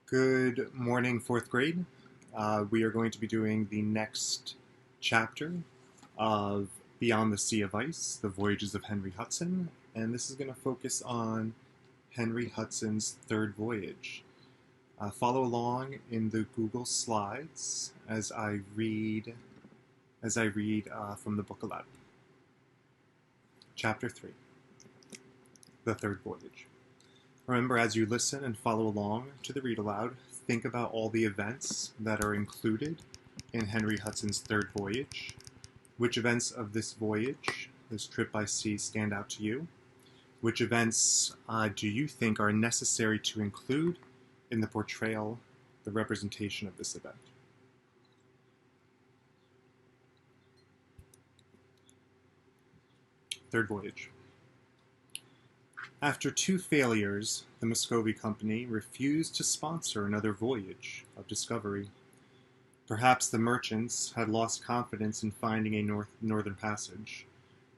Good morning, fourth grade. We are going to be doing the next chapter of Beyond the Sea of Ice, The Voyages of Henry Hudson, and this is going to focus on Henry Hudson's third voyage. Follow along in the Google Slides as I read from the book aloud. Chapter 3, The Third Voyage. Remember, as you listen and follow along to the read aloud, think about all the events that are included in Henry Hudson's third voyage. Which events of this voyage, this trip by sea, stand out to you? Which events do you think are necessary to include in the portrayal, the representation of this event? Third voyage. After two failures, the Muscovy Company refused to sponsor another voyage of discovery. Perhaps the merchants had lost confidence in finding a northern passage,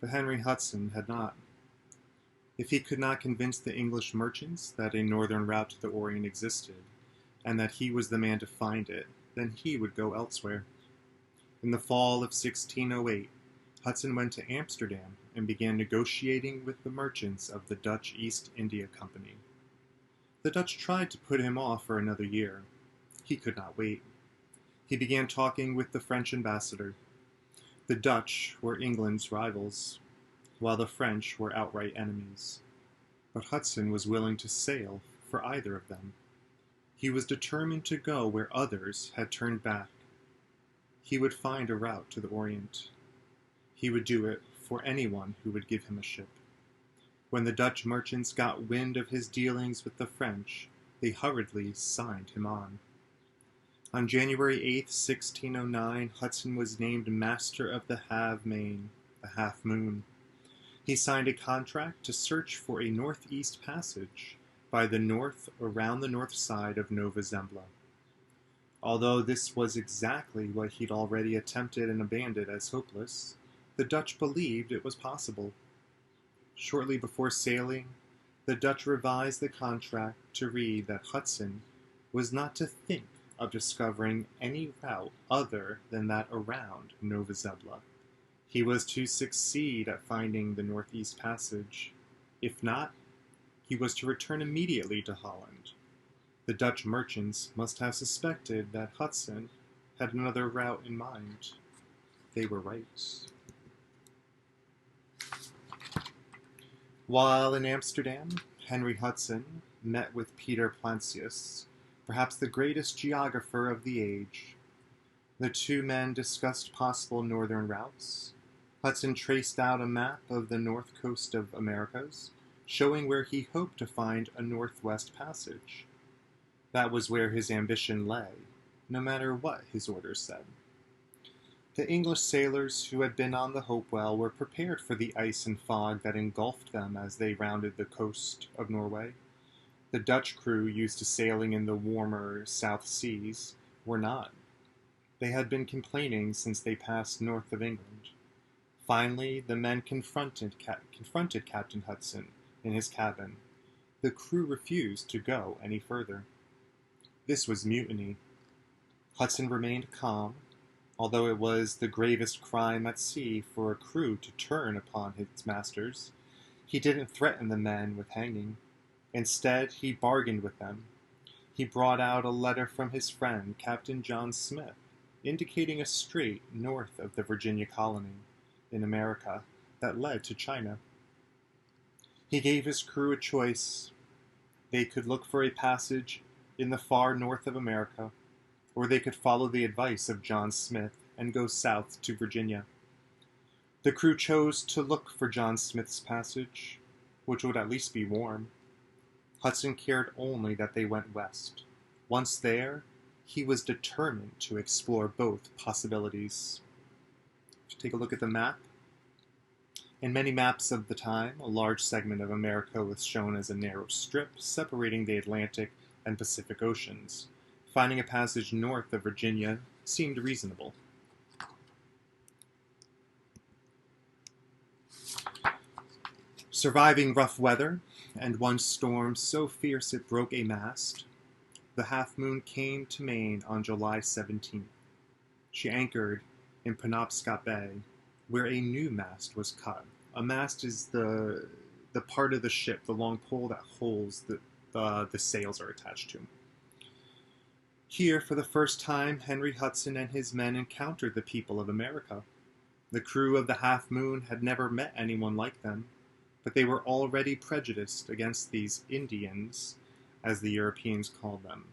but Henry Hudson had not. If he could not convince the English merchants that a northern route to the Orient existed, and that he was the man to find it, then he would go elsewhere. In the fall of 1608, Hudson went to Amsterdam and began negotiating with the merchants of the Dutch East India Company. The Dutch tried to put him off for another year. He could not wait. He began talking with the French ambassador. The Dutch were England's rivals, while the French were outright enemies. But Hudson was willing to sail for either of them. He was determined to go where others had turned back. He would find a route to the Orient. He would do it for anyone who would give him a ship. When the Dutch merchants got wind of his dealings with the French, they hurriedly signed him on. On January 8, 1609, Hudson was named Master of the Half-Moon. He signed a contract to search for a northeast passage by the north around the north side of Nova Zembla. Although this was exactly what he'd already attempted and abandoned as hopeless, the Dutch believed it was possible. Shortly before sailing, the Dutch revised the contract to read that Hudson was not to think of discovering any route other than that around Nova Zembla. He was to succeed at finding the Northeast Passage. If not, he was to return immediately to Holland. The Dutch merchants must have suspected that Hudson had another route in mind. They were right. While in Amsterdam, Henry Hudson met with Peter Plancius, perhaps the greatest geographer of the age. The two men discussed possible northern routes. Hudson traced out a map of the north coast of Americas, showing where he hoped to find a northwest passage. That was where his ambition lay, no matter what his orders said. The English sailors who had been on the Hopewell were prepared for the ice and fog that engulfed them as they rounded the coast of Norway. The Dutch crew, used to sailing in the warmer South Seas, were not. They had been complaining since they passed north of England. Finally, the men confronted Captain Hudson in his cabin. The crew refused to go any further. This was mutiny. Hudson remained calm, although it was the gravest crime at sea for a crew to turn upon his masters. He didn't threaten the men with hanging. Instead, he bargained with them. He brought out a letter from his friend, Captain John Smith, indicating a strait north of the Virginia colony in America that led to China. He gave his crew a choice. They could look for a passage in the far north of America, or they could follow the advice of John Smith and go south to Virginia. The crew chose to look for John Smith's passage, which would at least be warm. Hudson cared only that they went west. Once there, he was determined to explore both possibilities. Take a look at the map. In many maps of the time, a large segment of America was shown as a narrow strip separating the Atlantic and Pacific Oceans. Finding a passage north of Virginia seemed reasonable. Surviving rough weather and one storm so fierce it broke a mast, the Half Moon came to Maine on July 17th. She anchored in Penobscot Bay, where a new mast was cut. A mast is the part of the ship, the long pole that holds the sails are attached to. Here, for the first time, Henry Hudson and his men encountered the people of America. The crew of the Half Moon had never met anyone like them, but they were already prejudiced against these Indians, as the Europeans called them.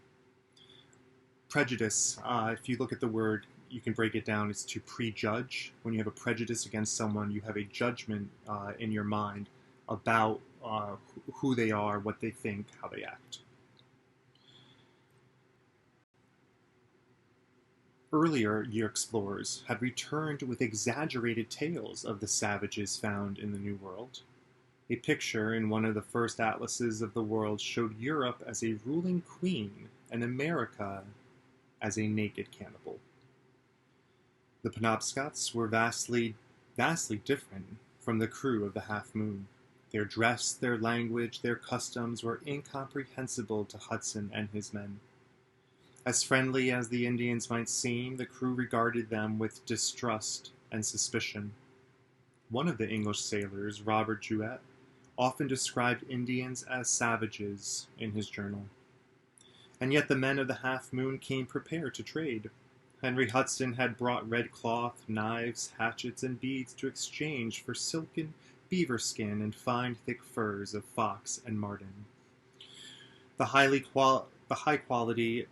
Prejudice, if you look at the word, you can break it down, it's to prejudge. When you have a prejudice against someone, you have a judgment in your mind about who they are, what they think, how they act. Earlier year explorers had returned with exaggerated tales of the savages found in the New World. A picture in one of the first atlases of the world showed Europe as a ruling queen and America as a naked cannibal. The Penobscots were vastly different from the crew of the Half Moon. Their dress, their language, their customs were incomprehensible to Hudson and his men. As friendly as the Indians might seem, the crew regarded them with distrust and suspicion. One of the English sailors, Robert Juet, often described Indians as savages in his journal. And yet the men of the Half Moon came prepared to trade. Henry Hudson had brought red cloth, knives, hatchets, and beads to exchange for silken beaver skin and fine thick furs of fox and marten. The high quality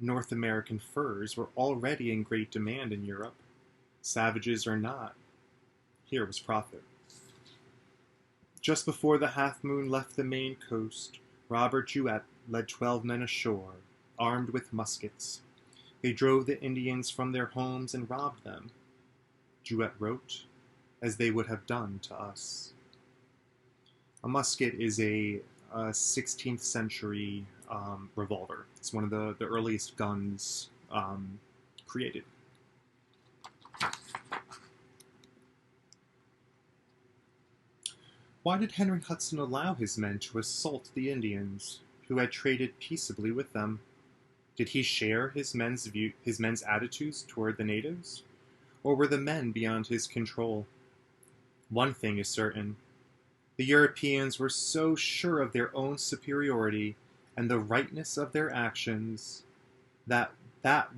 North American furs were already in great demand in Europe. Savages or not, here was profit. Just before the Half Moon left the Maine coast, Robert Juet led 12 men ashore, armed with muskets. They drove the Indians from their homes and robbed them. Juet wrote, as they would have done to us. A musket is a 16th century revolver. It's one of the earliest guns created. Why did Henry Hudson allow his men to assault the Indians, who had traded peaceably with them? Did he share his men's attitudes toward the natives? Or were the men beyond his control? One thing is certain. The Europeans were so sure of their own superiority and the rightness of their actions that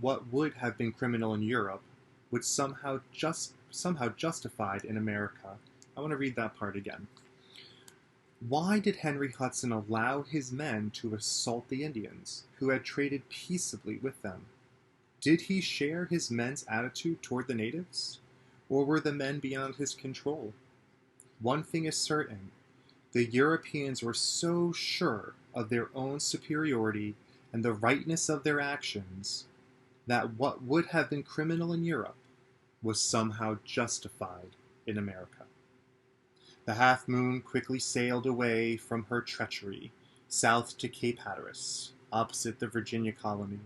what would have been criminal in Europe would somehow justified in America. I want to read that part again. Why did Henry Hudson allow his men to assault the Indians, who had traded peaceably with them? Did he share his men's attitude toward the natives? Or were the men beyond his control? One thing is certain. The Europeans were so sure of their own superiority and the rightness of their actions that what would have been criminal in Europe was somehow justified in America. The Half Moon quickly sailed away from her treachery, south to Cape Hatteras, opposite the Virginia colony,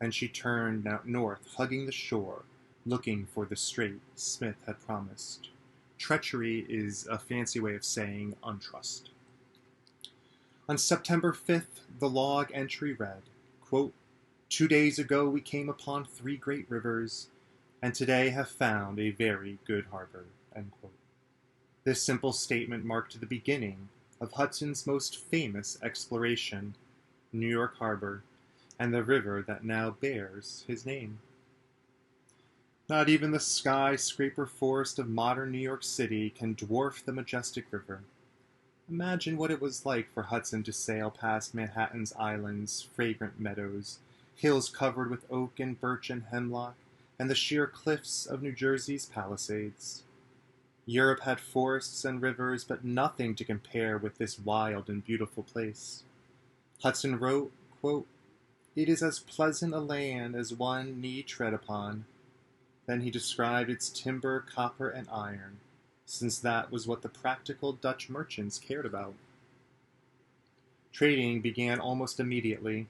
and she turned north, hugging the shore, looking for the strait Smith had promised. Treachery is a fancy way of saying untrust. On September 5th, the log entry read, quote, 2 days ago we came upon 3 great rivers, and today have found a very good harbor, end quote. This simple statement marked the beginning of Hudson's most famous exploration, New York Harbor, and the river that now bears his name. Not even the skyscraper forest of modern New York City can dwarf the majestic river. Imagine what it was like for Hudson to sail past Manhattan's islands, fragrant meadows, hills covered with oak and birch and hemlock, and the sheer cliffs of New Jersey's Palisades. Europe had forests and rivers, but nothing to compare with this wild and beautiful place. Hudson wrote, quote, "It is as pleasant a land as one need tread upon." Then he described its timber, copper, and iron, since that was what the practical Dutch merchants cared about. Trading began almost immediately.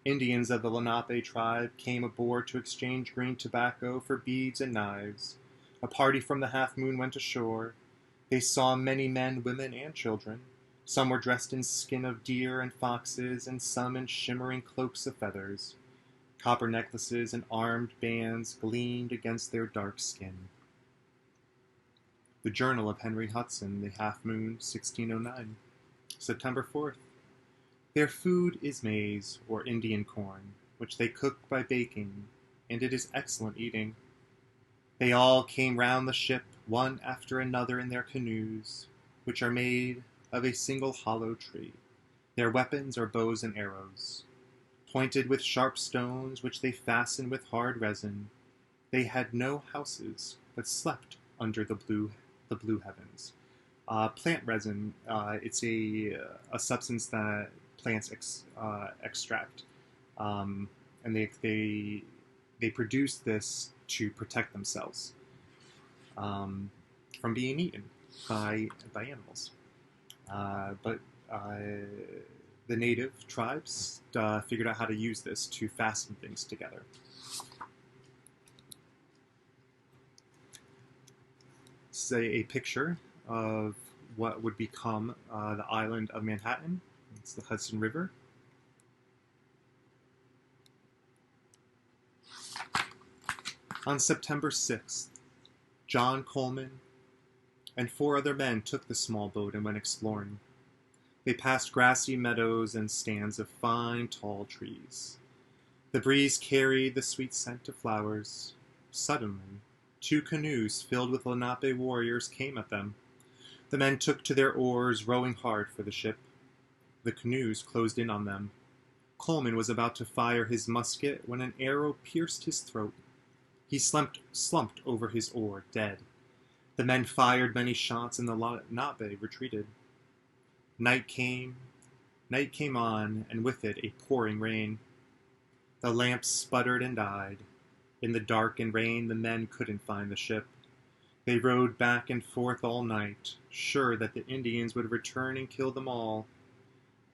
Indians of the Lenape tribe came aboard to exchange green tobacco for beads and knives. A party from the Half Moon went ashore. They saw many men, women, and children. Some were dressed in skin of deer and foxes, and some in shimmering cloaks of feathers. Copper necklaces and armed bands gleamed against their dark skin. The Journal of Henry Hudson, the Half Moon, 1609. September 4th. Their food is maize, or Indian corn, which they cook by baking, and it is excellent eating. They all came round the ship, one after another in their canoes, which are made of a single hollow tree. Their weapons are bows and arrows, pointed with sharp stones, which they fasten with hard resin. They had no houses, but slept under the blue heavens. Plant resin, it's a substance that plants extract, and they produce this to protect themselves from being eaten by animals. But the native tribes figured out how to use this to fasten things together. This is a picture of what would become the island of Manhattan. It's the Hudson River. On September 6th, John Coleman and 4 other men took the small boat and went exploring. They passed grassy meadows and stands of fine, tall trees. The breeze carried the sweet scent of flowers. Suddenly, 2 canoes filled with Lenape warriors came at them. The men took to their oars, rowing hard for the ship. The canoes closed in on them. Coleman was about to fire his musket when an arrow pierced his throat. He slumped over his oar, dead. The men fired many shots, and the Lenape retreated. Night came on, and with it a pouring rain. The lamps sputtered and died. In the dark and rain, the men couldn't find the ship. They rowed back and forth all night, sure that the Indians would return and kill them all.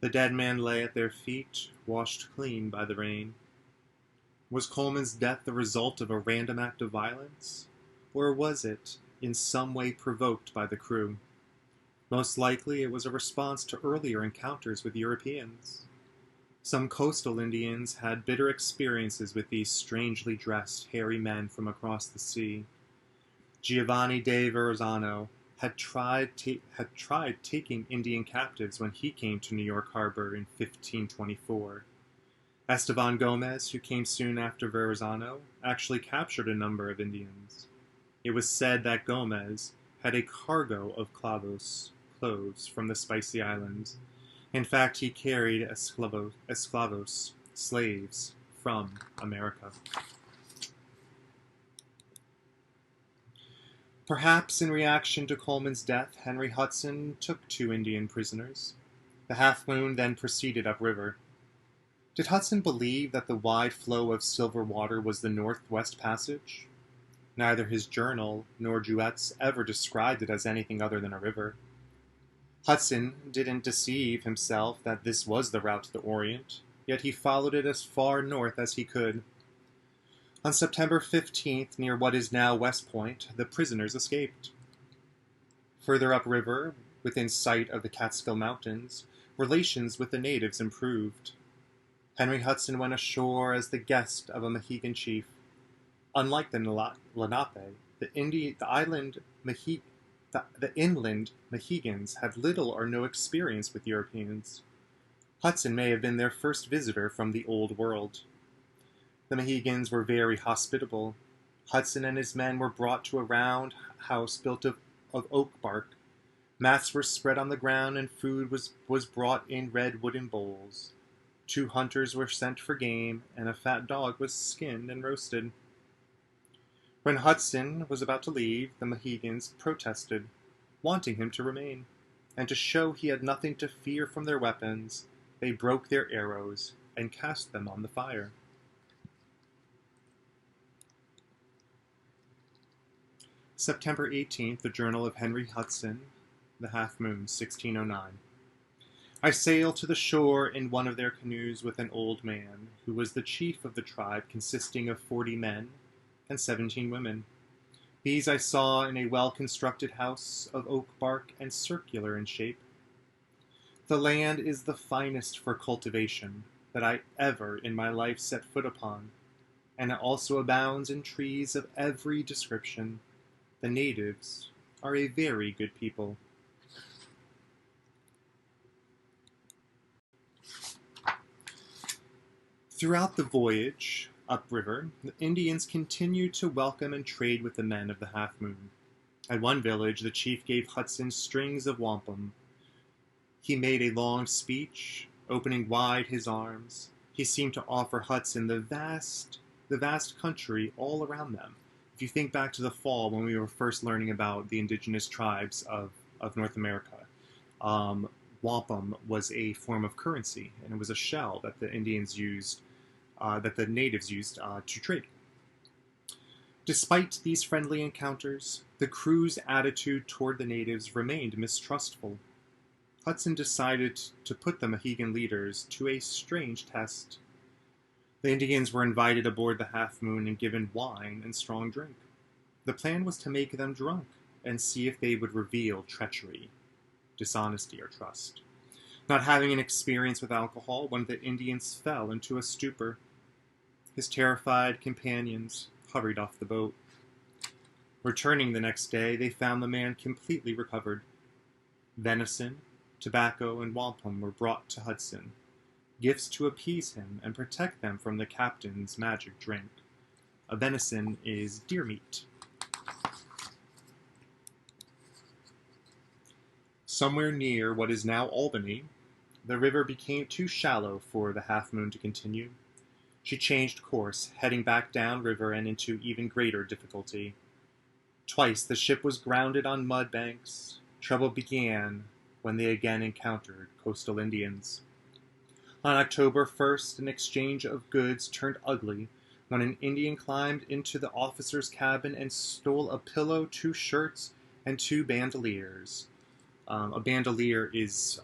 The dead man lay at their feet, washed clean by the rain. Was Coleman's death the result of a random act of violence? Or was it, in some way, provoked by the crew? Most likely it was a response to earlier encounters with Europeans. Some coastal Indians had bitter experiences with these strangely dressed, hairy men from across the sea. Giovanni de Verrazzano had tried taking Indian captives when he came to New York Harbor in 1524. Esteban Gomez, who came soon after Verrazzano, actually captured a number of Indians. It was said that Gomez had a cargo of clavos, cloves, from the Spicy Islands. In fact, he carried esclavos, slaves, from America. Perhaps in reaction to Coleman's death, Henry Hudson took 2 Indian prisoners. The Half Moon then proceeded upriver. Did Hudson believe that the wide flow of silver water was the Northwest Passage? Neither his journal nor Juet's ever described it as anything other than a river. Hudson didn't deceive himself that this was the route to the Orient, yet he followed it as far north as he could. On September 15th, near what is now West Point, the prisoners escaped. Further upriver, within sight of the Catskill Mountains, relations with the natives improved. Henry Hudson went ashore as the guest of a Mohegan chief. Unlike the Lenape, the inland Mohegans had little or no experience with Europeans. Hudson may have been their first visitor from the Old World. The Mohegans were very hospitable. Hudson and his men were brought to a round house built of oak bark. Mats were spread on the ground, and food was brought in red wooden bowls. 2 hunters were sent for game, and a fat dog was skinned and roasted. When Hudson was about to leave, the Mohegans protested, wanting him to remain, and to show he had nothing to fear from their weapons, they broke their arrows and cast them on the fire. September 18th, the Journal of Henry Hudson, the Half Moon, 1609. I sailed to the shore in one of their canoes with an old man, who was the chief of the tribe, consisting of 40 men and 17 women. These I saw in a well-constructed house of oak bark and circular in shape. The land is the finest for cultivation that I ever in my life set foot upon, and it also abounds in trees of every description. The natives are a very good people. Throughout the voyage upriver, the Indians continued to welcome and trade with the men of the Half Moon. At one village, the chief gave Hudson strings of wampum. He made a long speech, opening wide his arms. He seemed to offer Hudson the vast country all around them. If you think back to the fall when we were first learning about the indigenous tribes of North America, wampum was a form of currency, and it was a shell that the Indians used, that the natives used to trade. Despite these friendly encounters, the crew's attitude toward the natives remained mistrustful. Hudson decided to put the Mohegan leaders to a strange test. The Indians were invited aboard the Half Moon and given wine and strong drink. The plan was to make them drunk and see if they would reveal treachery, dishonesty, or trust. Not having an experience with alcohol, one of the Indians fell into a stupor. His terrified companions hurried off the boat. Returning the next day, they found the man completely recovered. Venison, tobacco, and wampum were brought to Hudson, gifts to appease him and protect them from the captain's magic drink. A venison is deer meat. Somewhere near what is now Albany, the river became too shallow for the Half Moon to continue. She changed course, heading back down river and into even greater difficulty. Twice the ship was grounded on mud banks. Trouble began when they again encountered coastal Indians. On October 1st, an exchange of goods turned ugly when an Indian climbed into the officer's cabin and stole a pillow, 2 shirts, and 2 bandoliers. A bandolier is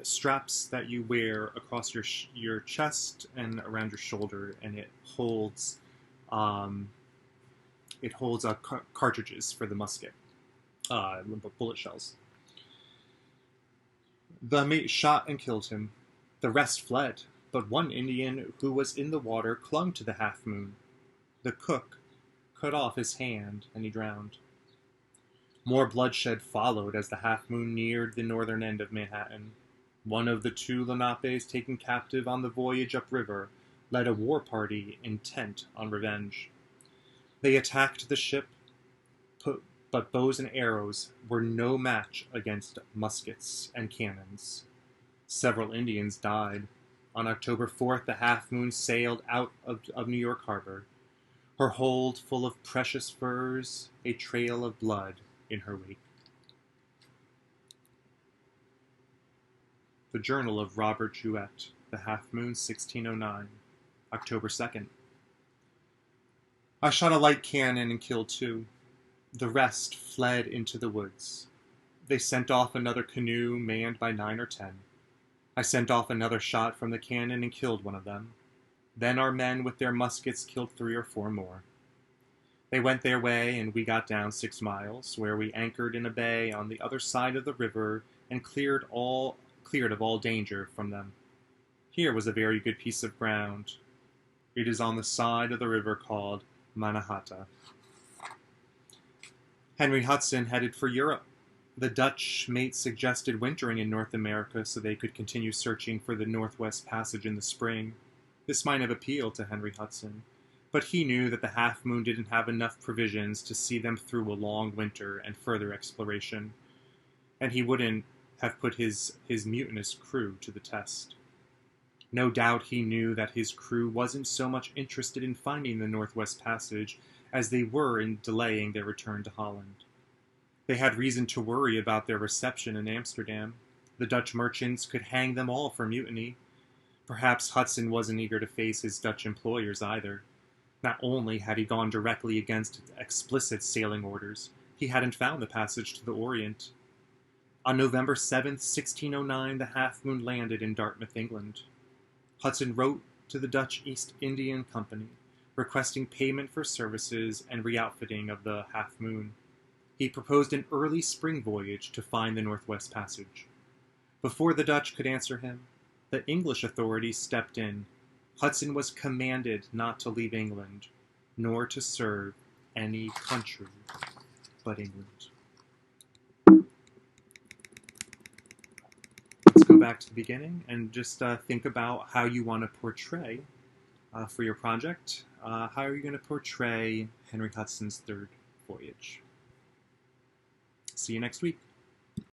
straps that you wear across your chest and around your shoulder, and it holds cartridges for the musket, bullet shells. The mate shot and killed him. The rest fled, but one Indian who was in the water clung to the Half Moon. The cook cut off his hand, and he drowned. More bloodshed followed as the Half Moon neared the northern end of Manhattan. One of the 2 Lenapes taken captive on the voyage upriver led a war party intent on revenge. They attacked the ship, but bows and arrows were no match against muskets and cannons. Several Indians died. On October 4th, the Half Moon sailed out of New York Harbor, her hold full of precious furs, a trail of blood in her wake. The Journal of Robert Juet, The Half Moon, 1609, October 2nd. I shot a light cannon and killed 2. The rest fled into the woods. They sent off another canoe manned by 9 or 10. I sent off another shot from the cannon and killed one of them. Then our men with their muskets killed 3 or 4 more. They went their way, and we got down 6 miles, where we anchored in a bay on the other side of the river and cleared of all danger from them. Here was a very good piece of ground. It is on the side of the river called Mannahatta. Henry Hudson headed for Europe. The Dutch mate suggested wintering in North America so they could continue searching for the Northwest Passage in the spring. This might have appealed to Henry Hudson, but he knew that the Half Moon didn't have enough provisions to see them through a long winter and further exploration, and he wouldn't have put his mutinous crew to the test. No doubt he knew that his crew wasn't so much interested in finding the Northwest Passage as they were in delaying their return to Holland. They had reason to worry about their reception in Amsterdam. The Dutch merchants could hang them all for mutiny. Perhaps Hudson wasn't eager to face his Dutch employers either. Not only had he gone directly against explicit sailing orders, he hadn't found the passage to the Orient. On November 7th, 1609, the Half Moon landed in Dartmouth, England. Hudson wrote to the Dutch East Indian Company, requesting payment for services and re-outfitting of the Half Moon. He proposed an early spring voyage to find the Northwest Passage. Before the Dutch could answer him, the English authorities stepped in. Hudson was commanded not to leave England, nor to serve any country but England. Let's go back to the beginning and just think about how you want to portray for your project. How are you going to portray Henry Hudson's third voyage? See you next week.